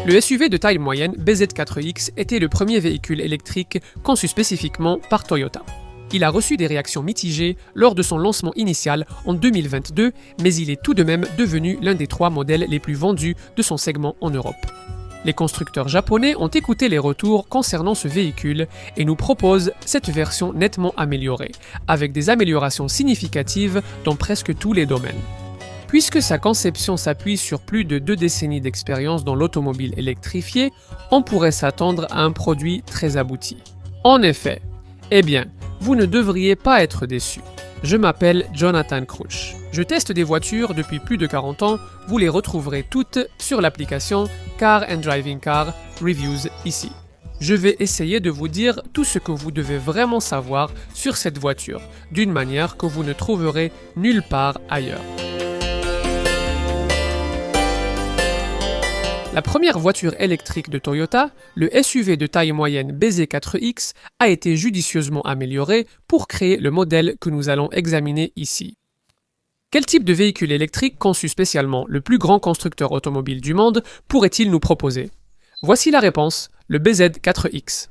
Le SUV de taille moyenne BZ4X était le premier véhicule électrique conçu spécifiquement par Toyota. Il a reçu des réactions mitigées lors de son lancement initial en 2022, mais il est tout de même devenu l'un des 3 modèles les plus vendus de son segment en Europe. Les constructeurs japonais ont écouté les retours concernant ce véhicule et nous proposent cette version nettement améliorée, avec des améliorations significatives dans presque tous les domaines. Puisque sa conception s'appuie sur plus de 2 décennies d'expérience dans l'automobile électrifiée, on pourrait s'attendre à un produit très abouti. En effet, vous ne devriez pas être déçus. Je m'appelle Jonathan Crouch. Je teste des voitures depuis plus de 40 ans, vous les retrouverez toutes sur l'application Car and Driving Car Reviews ici. Je vais essayer de vous dire tout ce que vous devez vraiment savoir sur cette voiture, d'une manière que vous ne trouverez nulle part ailleurs. La première voiture électrique de Toyota, le SUV de taille moyenne BZ4X, a été judicieusement amélioré pour créer le modèle que nous allons examiner ici. Quel type de véhicule électrique conçu spécialement le plus grand constructeur automobile du monde pourrait-il nous proposer? Voici la réponse, le BZ4X.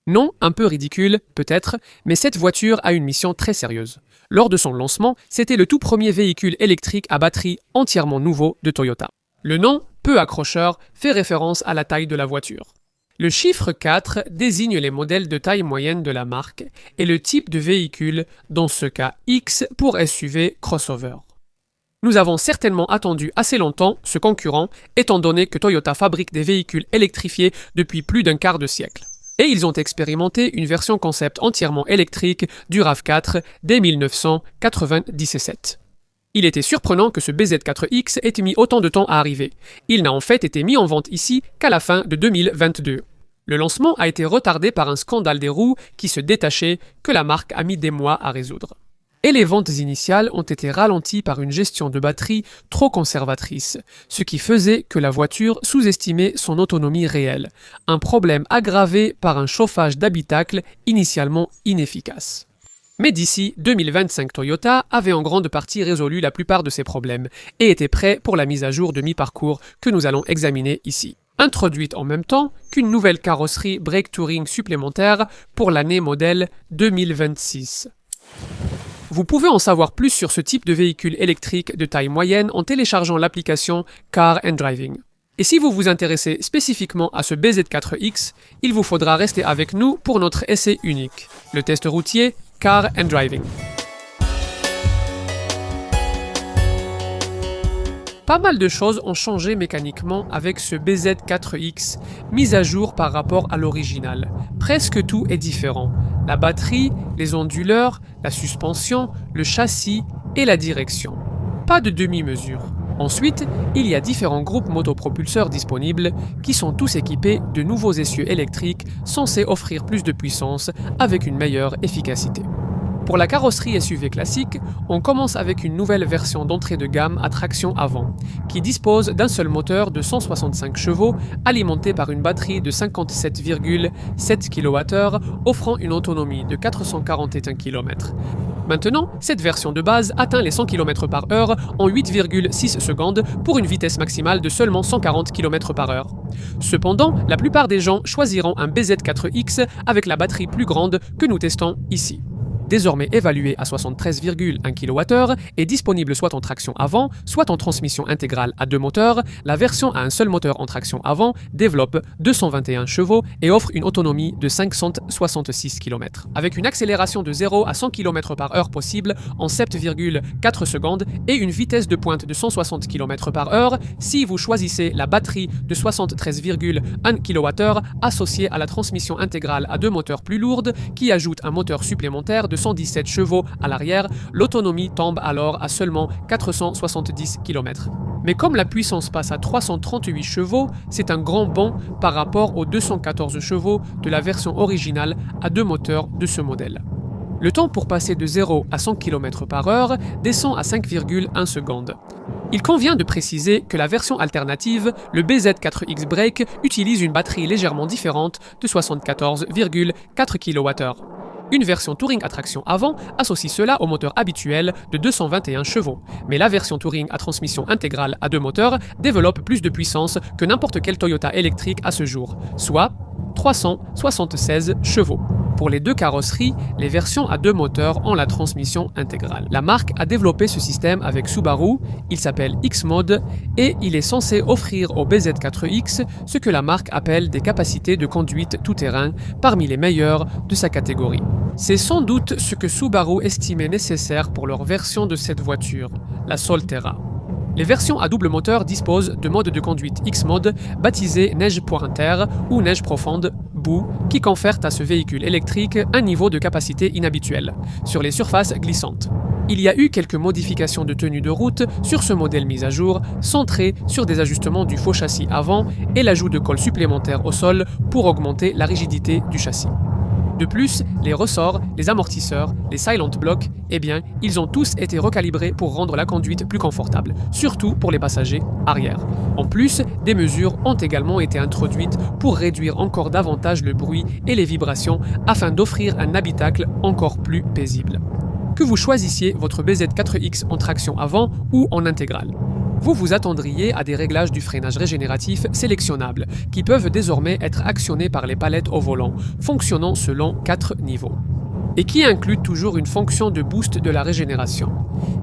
Non, un peu ridicule, peut-être, mais cette voiture a une mission très sérieuse. Lors de son lancement, c'était le tout premier véhicule électrique à batterie entièrement nouveau de Toyota. Le nom, peu accrocheur, fait référence à la taille de la voiture. Le chiffre 4 désigne les modèles de taille moyenne de la marque et le type de véhicule, dans ce cas X pour SUV crossover. Nous avons certainement attendu assez longtemps ce concurrent, étant donné que Toyota fabrique des véhicules électrifiés depuis plus d'un quart de siècle. Et ils ont expérimenté une version concept entièrement électrique du RAV4 dès 1997. Il était surprenant que ce BZ4X ait mis autant de temps à arriver. Il n'a en fait été mis en vente ici qu'à la fin de 2022. Le lancement a été retardé par un scandale des roues qui se détachait que la marque a mis des mois à résoudre. Et les ventes initiales ont été ralenties par une gestion de batterie trop conservatrice, ce qui faisait que la voiture sous-estimait son autonomie réelle, un problème aggravé par un chauffage d'habitacle initialement inefficace. Mais d'ici 2025, Toyota avait en grande partie résolu la plupart de ces problèmes et était prêt pour la mise à jour de mi-parcours que nous allons examiner ici. Introduite en même temps qu'une nouvelle carrosserie Brake Touring supplémentaire pour l'année modèle 2026. Vous pouvez en savoir plus sur ce type de véhicule électrique de taille moyenne en téléchargeant l'application Car and Driving. Et si vous vous intéressez spécifiquement à ce BZ4X, il vous faudra rester avec nous pour notre essai unique, le test routier Car and Driving. Pas mal de choses ont changé mécaniquement avec ce BZ4X, mis à jour par rapport à l'original. Presque tout est différent. La batterie, les onduleurs, la suspension, le châssis et la direction. Pas de demi-mesure. Ensuite, il y a différents groupes motopropulseurs disponibles qui sont tous équipés de nouveaux essieux électriques censés offrir plus de puissance avec une meilleure efficacité. Pour la carrosserie SUV classique, on commence avec une nouvelle version d'entrée de gamme à traction avant, qui dispose d'un seul moteur de 165 chevaux alimenté par une batterie de 57,7 kWh offrant une autonomie de 441 km. Maintenant, cette version de base atteint les 100 km/h en 8,6 secondes pour une vitesse maximale de seulement 140 km/h. Cependant, la plupart des gens choisiront un BZ4X avec la batterie plus grande que nous testons ici. Désormais évalué à 73,1 kWh et disponible soit en traction avant, soit en transmission intégrale à 2 moteurs, la version à un seul moteur en traction avant développe 221 chevaux et offre une autonomie de 566 km. Avec une accélération de 0 à 100 km/h possible en 7,4 secondes et une vitesse de pointe de 160 km/h si vous choisissez la batterie de 73,1 kWh associée à la transmission intégrale à 2 moteurs plus lourde qui ajoute un moteur supplémentaire de 117 chevaux à l'arrière, l'autonomie tombe alors à seulement 470 km. Mais comme la puissance passe à 338 chevaux, c'est un grand bond par rapport aux 214 chevaux de la version originale à 2 moteurs de ce modèle. Le temps pour passer de 0 à 100 km/h descend à 5,1 secondes. Il convient de préciser que la version alternative, le BZ4X Brake, utilise une batterie légèrement différente de 74,4 kWh. Une version Touring à traction avant associe cela au moteur habituel de 221 chevaux, mais la version Touring à transmission intégrale à 2 moteurs développe plus de puissance que n'importe quel Toyota électrique à ce jour, soit 376 chevaux. Pour les 2 carrosseries, les versions à 2 moteurs ont la transmission intégrale. La marque a développé ce système avec Subaru, il s'appelle X-Mode et il est censé offrir au BZ4X ce que la marque appelle des capacités de conduite tout-terrain parmi les meilleures de sa catégorie. C'est sans doute ce que Subaru estimait nécessaire pour leur version de cette voiture, la Solterra. Les versions à double moteur disposent de modes de conduite X-Mode baptisés neige pointère ou neige profonde, boue, qui confèrent à ce véhicule électrique un niveau de capacité inhabituel, sur les surfaces glissantes. Il y a eu quelques modifications de tenue de route sur ce modèle mis à jour, centré sur des ajustements du faux châssis avant et l'ajout de colle supplémentaires au sol pour augmenter la rigidité du châssis. De plus, les ressorts, les amortisseurs, les silent blocks, eh bien, ils ont tous été recalibrés pour rendre la conduite plus confortable, surtout pour les passagers arrière. En plus, des mesures ont également été introduites pour réduire encore davantage le bruit et les vibrations afin d'offrir un habitacle encore plus paisible. Que vous choisissiez votre BZ4X en traction avant ou en intégrale. Vous vous attendriez à des réglages du freinage régénératif sélectionnables, qui peuvent désormais être actionnés par les palettes au volant, fonctionnant selon 4 niveaux. Et qui incluent toujours une fonction de boost de la régénération,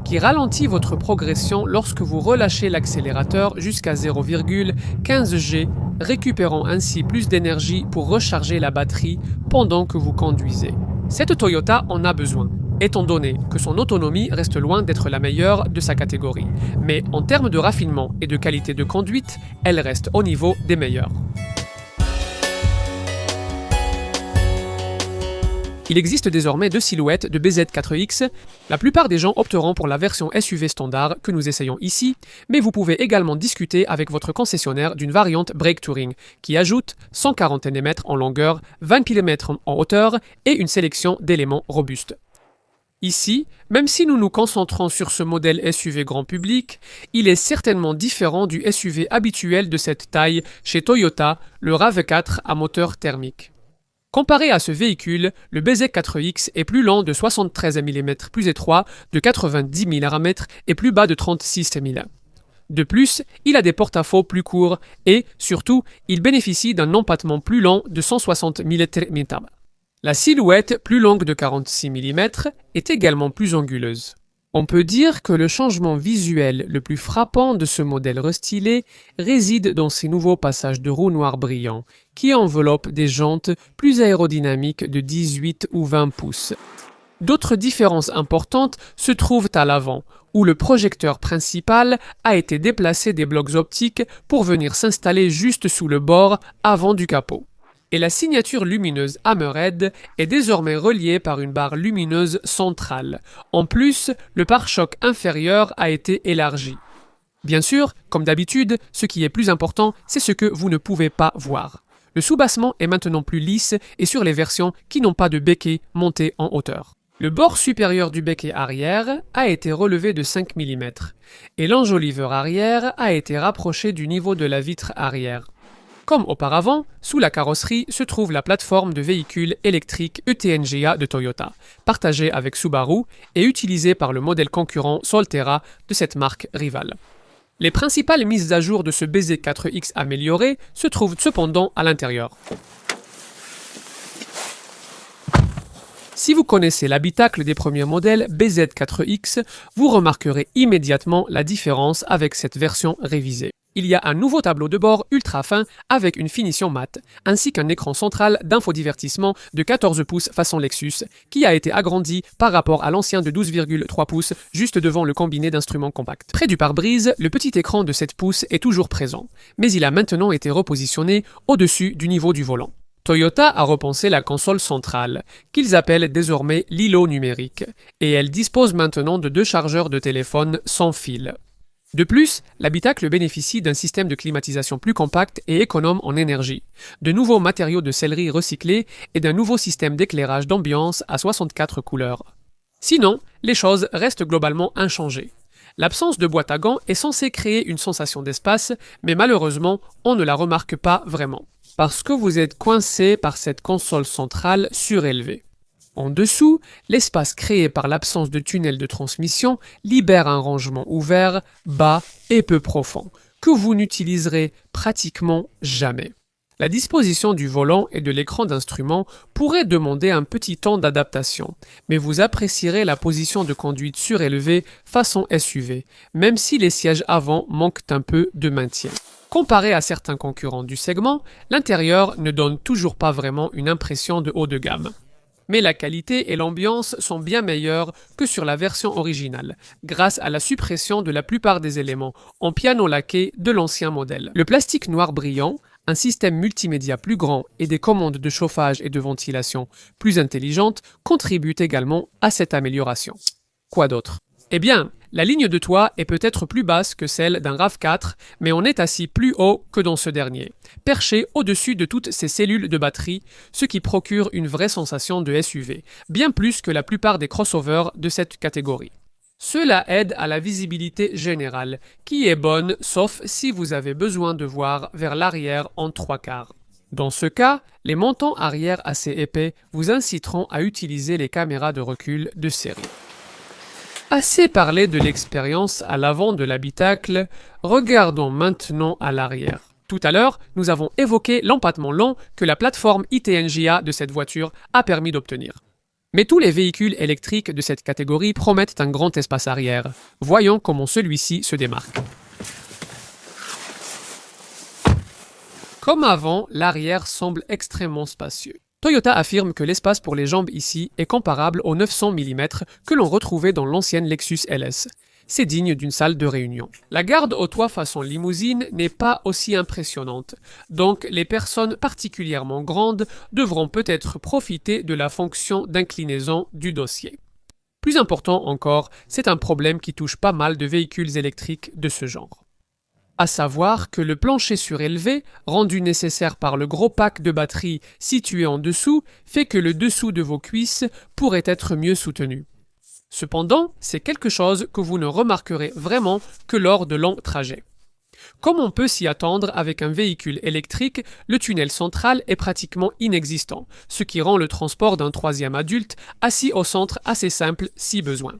qui ralentit votre progression lorsque vous relâchez l'accélérateur jusqu'à 0,15 G, récupérant ainsi plus d'énergie pour recharger la batterie pendant que vous conduisez. Cette Toyota en a besoin, étant donné que son autonomie reste loin d'être la meilleure de sa catégorie. Mais en termes de raffinement et de qualité de conduite, elle reste au niveau des meilleurs. Il existe désormais 2 silhouettes de BZ4X. La plupart des gens opteront pour la version SUV standard que nous essayons ici, mais vous pouvez également discuter avec votre concessionnaire d'une variante Break Touring qui ajoute 140 Nm en longueur, 20 km en hauteur et une sélection d'éléments robustes. Ici, même si nous nous concentrons sur ce modèle SUV grand public, il est certainement différent du SUV habituel de cette taille chez Toyota, le RAV4 à moteur thermique. Comparé à ce véhicule, le BZ4X est plus lent de 73 mm, plus étroit de 90 mm et plus bas de 36 mm. De plus, il a des porte-à-faux plus courts et, surtout, il bénéficie d'un empattement plus lent de 160 mm. La silhouette, plus longue de 46 mm, est également plus anguleuse. On peut dire que le changement visuel le plus frappant de ce modèle restylé réside dans ces nouveaux passages de roues noires brillants, qui enveloppent des jantes plus aérodynamiques de 18 ou 20 pouces. D'autres différences importantes se trouvent à l'avant, où le projecteur principal a été déplacé des blocs optiques pour venir s'installer juste sous le bord avant du capot. Et la signature lumineuse Hammerhead est désormais reliée par une barre lumineuse centrale. En plus, le pare-choc inférieur a été élargi. Bien sûr, comme d'habitude, ce qui est plus important, c'est ce que vous ne pouvez pas voir. Le soubassement est maintenant plus lisse et sur les versions qui n'ont pas de béquet monté en hauteur. Le bord supérieur du béquet arrière a été relevé de 5 mm et l'enjoliveur arrière a été rapproché du niveau de la vitre arrière. Comme auparavant, sous la carrosserie se trouve la plateforme de véhicules électriques ETNGA de Toyota, partagée avec Subaru et utilisée par le modèle concurrent Solterra de cette marque rivale. Les principales mises à jour de ce BZ4X amélioré se trouvent cependant à l'intérieur. Si vous connaissez l'habitacle des premiers modèles BZ4X, vous remarquerez immédiatement la différence avec cette version révisée. Il y a un nouveau tableau de bord ultra fin avec une finition mate, ainsi qu'un écran central d'infodivertissement de 14 pouces façon Lexus, qui a été agrandi par rapport à l'ancien de 12,3 pouces juste devant le combiné d'instruments compacts. Près du pare-brise, le petit écran de 7 pouces est toujours présent, mais il a maintenant été repositionné au-dessus du niveau du volant. Toyota a repensé la console centrale, qu'ils appellent désormais l'îlot numérique, et elle dispose maintenant de 2 chargeurs de téléphone sans fil. De plus, l'habitacle bénéficie d'un système de climatisation plus compact et économe en énergie, de nouveaux matériaux de sellerie recyclés et d'un nouveau système d'éclairage d'ambiance à 64 couleurs. Sinon, les choses restent globalement inchangées. L'absence de boîte à gants est censée créer une sensation d'espace, mais malheureusement, on ne la remarque pas vraiment, parce que vous êtes coincé par cette console centrale surélevée. En dessous, l'espace créé par l'absence de tunnel de transmission libère un rangement ouvert, bas et peu profond, que vous n'utiliserez pratiquement jamais. La disposition du volant et de l'écran d'instrument pourrait demander un petit temps d'adaptation, mais vous apprécierez la position de conduite surélevée façon SUV, même si les sièges avant manquent un peu de maintien. Comparé à certains concurrents du segment, l'intérieur ne donne toujours pas vraiment une impression de haut de gamme. Mais la qualité et l'ambiance sont bien meilleures que sur la version originale, grâce à la suppression de la plupart des éléments en piano laqué de l'ancien modèle. Le plastique noir brillant, un système multimédia plus grand et des commandes de chauffage et de ventilation plus intelligentes contribuent également à cette amélioration. Quoi d'autre? Eh bien, la ligne de toit est peut-être plus basse que celle d'un RAV4, mais on est assis plus haut que dans ce dernier, perché au-dessus de toutes ces cellules de batterie, ce qui procure une vraie sensation de SUV, bien plus que la plupart des crossovers de cette catégorie. Cela aide à la visibilité générale, qui est bonne sauf si vous avez besoin de voir vers l'arrière en 3/4. Dans ce cas, les montants arrière assez épais vous inciteront à utiliser les caméras de recul de série. Assez parlé de l'expérience à l'avant de l'habitacle, regardons maintenant à l'arrière. Tout à l'heure, nous avons évoqué l'empattement long que la plateforme ITNGA de cette voiture a permis d'obtenir. Mais tous les véhicules électriques de cette catégorie promettent un grand espace arrière. Voyons comment celui-ci se démarque. Comme avant, l'arrière semble extrêmement spacieux. Toyota affirme que l'espace pour les jambes ici est comparable aux 900 mm que l'on retrouvait dans l'ancienne Lexus LS. C'est digne d'une salle de réunion. La garde au toit façon limousine n'est pas aussi impressionnante, donc les personnes particulièrement grandes devront peut-être profiter de la fonction d'inclinaison du dossier. Plus important encore, c'est un problème qui touche pas mal de véhicules électriques de ce genre. À savoir que le plancher surélevé, rendu nécessaire par le gros pack de batterie situé en dessous, fait que le dessous de vos cuisses pourrait être mieux soutenu. Cependant, c'est quelque chose que vous ne remarquerez vraiment que lors de longs trajets. Comme on peut s'y attendre avec un véhicule électrique, le tunnel central est pratiquement inexistant, ce qui rend le transport d'un troisième adulte assis au centre assez simple si besoin.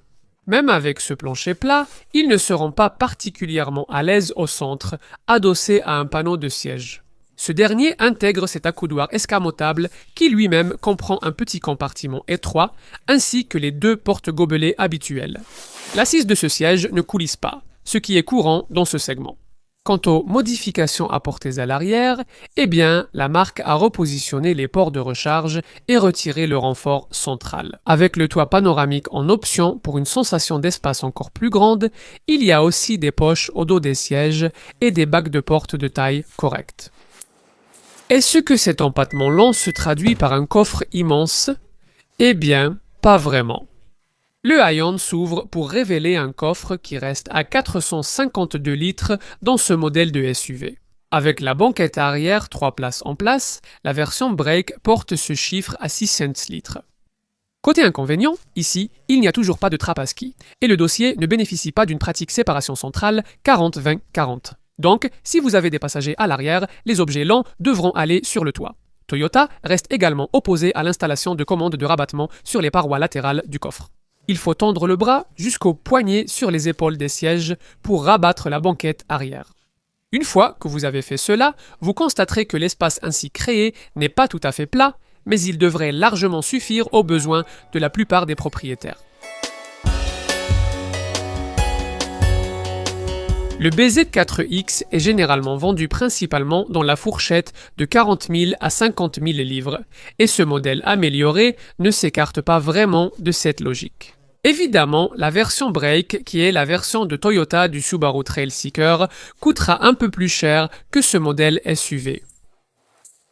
Même avec ce plancher plat, ils ne seront pas particulièrement à l'aise au centre, adossé à un panneau de siège. Ce dernier intègre cet accoudoir escamotable qui lui-même comprend un petit compartiment étroit, ainsi que les deux porte-gobelets habituels. L'assise de ce siège ne coulisse pas, ce qui est courant dans ce segment. Quant aux modifications apportées à l'arrière, eh bien, la marque a repositionné les ports de recharge et retiré le renfort central. Avec le toit panoramique en option pour une sensation d'espace encore plus grande, il y a aussi des poches au dos des sièges et des bacs de porte de taille correcte. Est-ce que cet empattement long se traduit par un coffre immense? Eh bien, pas vraiment. Le Ion s'ouvre pour révéler un coffre qui reste à 452 litres dans ce modèle de SUV. Avec la banquette arrière 3 places en place, la version Break porte ce chiffre à 600 litres. Côté inconvénient, ici, il n'y a toujours pas de trappe à ski, et le dossier ne bénéficie pas d'une pratique séparation centrale 40-20-40. Donc, si vous avez des passagers à l'arrière, les objets lents devront aller sur le toit. Toyota reste également opposé à l'installation de commandes de rabattement sur les parois latérales du coffre. Il faut tendre le bras jusqu'au poignet sur les épaules des sièges pour rabattre la banquette arrière. Une fois que vous avez fait cela, vous constaterez que l'espace ainsi créé n'est pas tout à fait plat, mais il devrait largement suffire aux besoins de la plupart des propriétaires. Le BZ4X est généralement vendu principalement dans la fourchette de 40 000 à 50 000 livres, et ce modèle amélioré ne s'écarte pas vraiment de cette logique. Évidemment, la version Break, qui est la version de Toyota du Subaru Trailseeker, coûtera un peu plus cher que ce modèle SUV.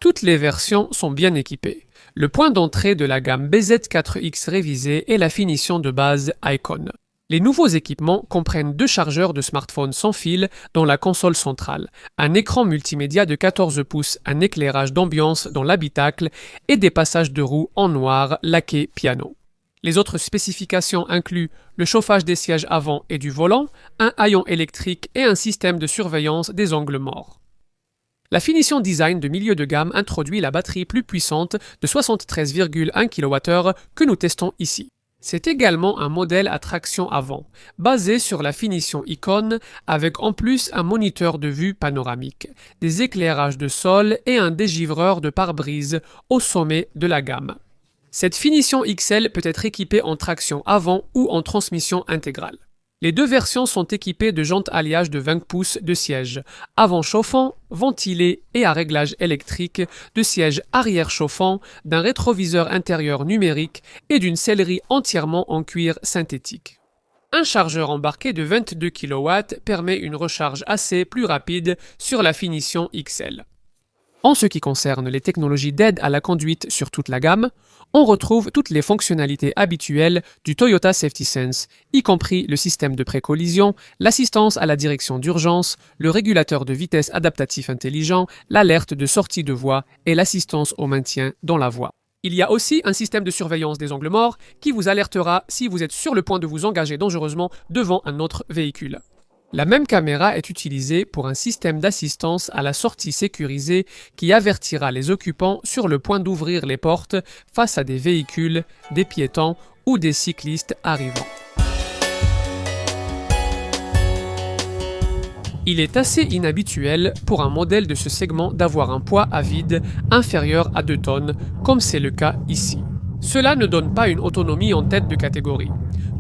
Toutes les versions sont bien équipées. Le point d'entrée de la gamme BZ4X révisée est la finition de base Icon. Les nouveaux équipements comprennent 2 chargeurs de smartphone sans fil dans la console centrale, un écran multimédia de 14 pouces, un éclairage d'ambiance dans l'habitacle et des passages de roues en noir laqué piano. Les autres spécifications incluent le chauffage des sièges avant et du volant, un haillon électrique et un système de surveillance des angles morts. La finition design de milieu de gamme introduit la batterie plus puissante de 73,1 kWh que nous testons ici. C'est également un modèle à traction avant, basé sur la finition Icon avec en plus un moniteur de vue panoramique, des éclairages de sol et un dégivreur de pare-brise au sommet de la gamme. Cette finition XL peut être équipée en traction avant ou en transmission intégrale. Les deux versions sont équipées de jantes alliage de 20 pouces de siège, avant chauffant, ventilé et à réglage électrique, de siège arrière chauffant, d'un rétroviseur intérieur numérique et d'une sellerie entièrement en cuir synthétique. Un chargeur embarqué de 22 kW permet une recharge assez plus rapide sur la finition XL. En ce qui concerne les technologies d'aide à la conduite sur toute la gamme, on retrouve toutes les fonctionnalités habituelles du Toyota Safety Sense, y compris le système de pré-collision, l'assistance à la direction d'urgence, le régulateur de vitesse adaptatif intelligent, l'alerte de sortie de voie et l'assistance au maintien dans la voie. Il y a aussi un système de surveillance des angles morts qui vous alertera si vous êtes sur le point de vous engager dangereusement devant un autre véhicule. La même caméra est utilisée pour un système d'assistance à la sortie sécurisée qui avertira les occupants sur le point d'ouvrir les portes face à des véhicules, des piétons ou des cyclistes arrivant. Il est assez inhabituel pour un modèle de ce segment d'avoir un poids à vide inférieur à 2 tonnes, comme c'est le cas ici. Cela ne donne pas une autonomie en tête de catégorie.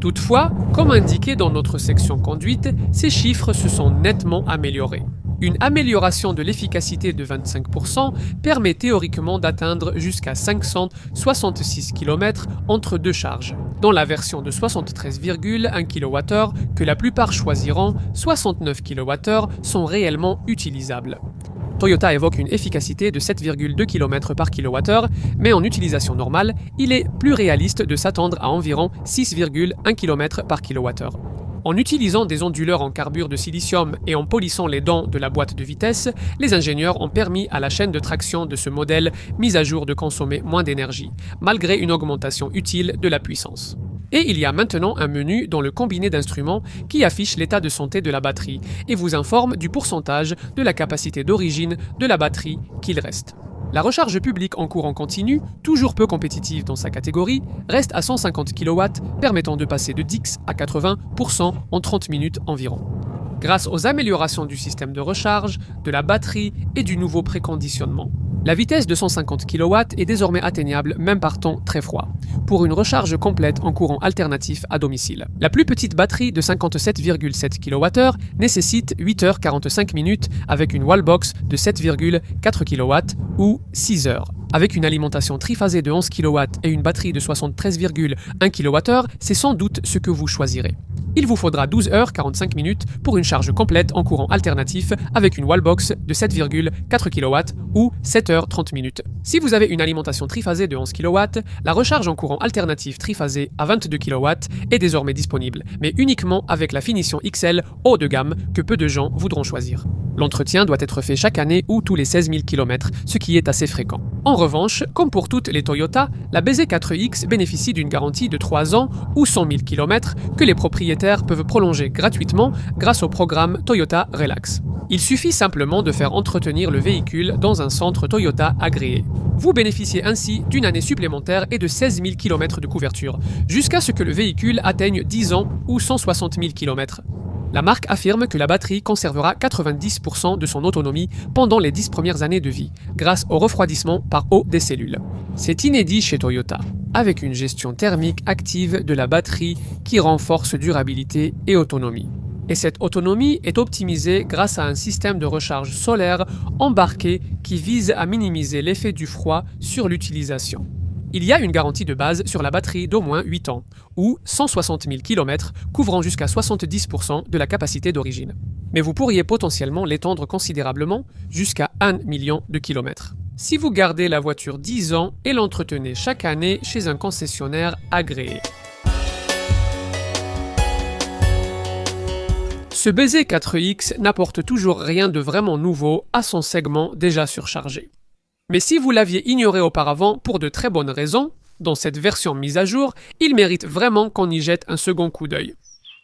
Toutefois, comme indiqué dans notre section conduite, ces chiffres se sont nettement améliorés. Une amélioration de l'efficacité de 25% permet théoriquement d'atteindre jusqu'à 566 km entre deux charges. Dans la version de 73,1 kWh que la plupart choisiront, 69 kWh sont réellement utilisables. Toyota évoque une efficacité de 7,2 km par kWh, mais en utilisation normale, il est plus réaliste de s'attendre à environ 6,1 km par kWh. En utilisant des onduleurs en carbure de silicium et en polissant les dents de la boîte de vitesse, les ingénieurs ont permis à la chaîne de traction de ce modèle mis à jour de consommer moins d'énergie, malgré une augmentation utile de la puissance. Et il y a maintenant un menu dans le combiné d'instruments qui affiche l'état de santé de la batterie et vous informe du pourcentage de la capacité d'origine de la batterie qu'il reste. La recharge publique en courant continu, toujours peu compétitive dans sa catégorie, reste à 150 kW, permettant de passer de 10 à 80% en 30 minutes environ. Grâce aux améliorations du système de recharge, de la batterie et du nouveau préconditionnement. La vitesse de 150 kW est désormais atteignable même par temps très froid, pour une recharge complète en courant alternatif à domicile. La plus petite batterie de 57,7 kWh nécessite 8h45 minutes avec une wallbox de 7,4 kW ou 6 heures. Avec une alimentation triphasée de 11 kW et une batterie de 73,1 kWh, c'est sans doute ce que vous choisirez. Il vous faudra 12h45 minutes pour une charge complète en courant alternatif avec une wallbox de 7,4 kW ou 7h30 minutes. Si vous avez une alimentation triphasée de 11 kW, la recharge en courant alternatif triphasé à 22 kW est désormais disponible, mais uniquement avec la finition XL haut de gamme que peu de gens voudront choisir. L'entretien doit être fait chaque année ou tous les 16 000 km, ce qui est assez fréquent. En revanche, comme pour toutes les Toyota, la BZ4X bénéficie d'une garantie de 3 ans ou 100 000 km que les propriétaires peuvent prolonger gratuitement grâce au programme Toyota Relax. Il suffit simplement de faire entretenir le véhicule dans un centre Toyota agréé. Vous bénéficiez ainsi d'une année supplémentaire et de 16 000 km de couverture, jusqu'à ce que le véhicule atteigne 10 ans ou 160 000 km. La marque affirme que la batterie conservera 90% de son autonomie pendant les 10 premières années de vie, grâce au refroidissement par eau des cellules. C'est inédit chez Toyota, avec une gestion thermique active de la batterie qui renforce durabilité et autonomie. Et cette autonomie est optimisée grâce à un système de recharge solaire embarqué qui vise à minimiser l'effet du froid sur l'utilisation. Il y a une garantie de base sur la batterie d'au moins 8 ans, ou 160 000 km, couvrant jusqu'à 70% de la capacité d'origine. Mais vous pourriez potentiellement l'étendre considérablement jusqu'à 1 million de kilomètres. Si vous gardez la voiture 10 ans et l'entretenez chaque année chez un concessionnaire agréé. Ce BZ4X n'apporte toujours rien de vraiment nouveau à son segment déjà surchargé. Mais si vous l'aviez ignoré auparavant pour de très bonnes raisons, dans cette version mise à jour, il mérite vraiment qu'on y jette un second coup d'œil.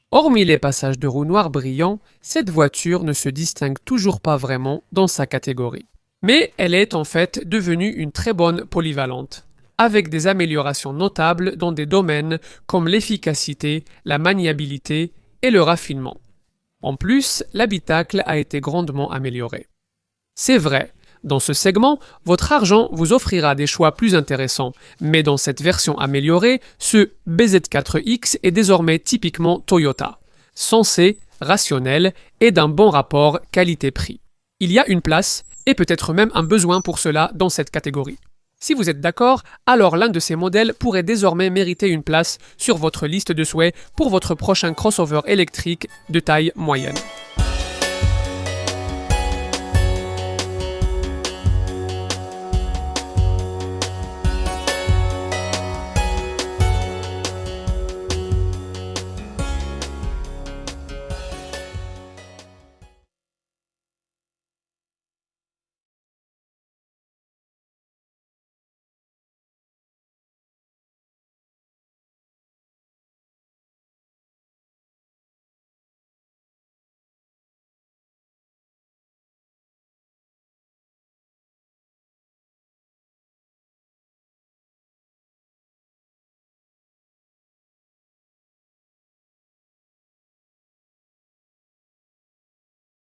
Hormis les passages de roues noires brillants, cette voiture ne se distingue toujours pas vraiment dans sa catégorie. Mais elle est en fait devenue une très bonne polyvalente, avec des améliorations notables dans des domaines comme l'efficacité, la maniabilité et le raffinement. En plus, l'habitacle a été grandement amélioré. C'est vrai, dans ce segment, votre argent vous offrira des choix plus intéressants, mais dans cette version améliorée, ce BZ4X est désormais typiquement Toyota, sensé, rationnel et d'un bon rapport qualité-prix. Il y a une place, et peut-être même un besoin pour cela dans cette catégorie. Si vous êtes d'accord, alors l'un de ces modèles pourrait désormais mériter une place sur votre liste de souhaits pour votre prochain crossover électrique de taille moyenne.